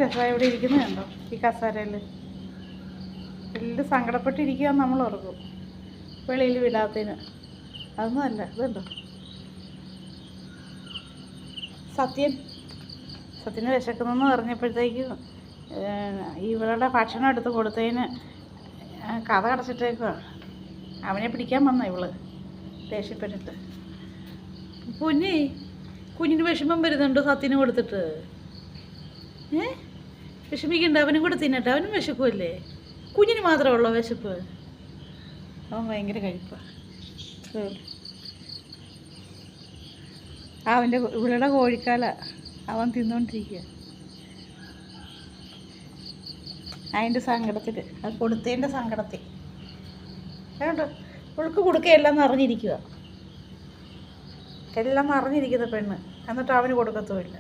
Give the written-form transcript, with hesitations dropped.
രസമായി ഇവിടെ ഇരിക്കുന്നുണ്ടോ ഈ കസേരയിൽ. വലിയ സങ്കടപ്പെട്ടിരിക്കുക നമ്മൾ ഓർക്കും വെളിയിൽ വിടാത്തതിന്. അതൊന്നും അല്ല, ഇതുണ്ടോ സത്യന് വിശക്കുന്നെന്ന് പറഞ്ഞപ്പോഴത്തേക്കും ഇവളുടെ ഭക്ഷണം എടുത്ത് കൊടുത്തതിന് കഥ അടച്ചിട്ടേക്കുക. അവനെ പിടിക്കാൻ വന്ന ഇവള് ദേഷ്യപ്പെട്ടിട്ട്. കുഞ്ഞിന് വിഷമം വരുന്നുണ്ടോ സത്യന് കൊടുത്തിട്ട്? വിഷമിക്കണ്ട, അവനും കൂടെ തിന്നട്ടെ, അവനും വിശക്കുമല്ലേ. കുഞ്ഞിന് മാത്രമേ ഉള്ളൂ വിശപ്പ്. അവൻ ഭയങ്കര കഴിപ്പാണ്. അവൻ്റെ ഇവളുടെ കോഴിക്കാല അവൻ തിന്നുകൊണ്ടിരിക്കുക. അതിൻ്റെ സങ്കടത്തിൽ, അത് കൊടുത്തതിൻ്റെ സങ്കടത്തിൽ കേട്ടോ. ഇവൾക്ക് കൊടുക്കുക എല്ലാം നിറഞ്ഞിരിക്കുക, എല്ലാം നിറഞ്ഞിരിക്കുന്ന പെണ്ണ്, എന്നിട്ട് അവന് കൊടുക്കത്തുമില്ല.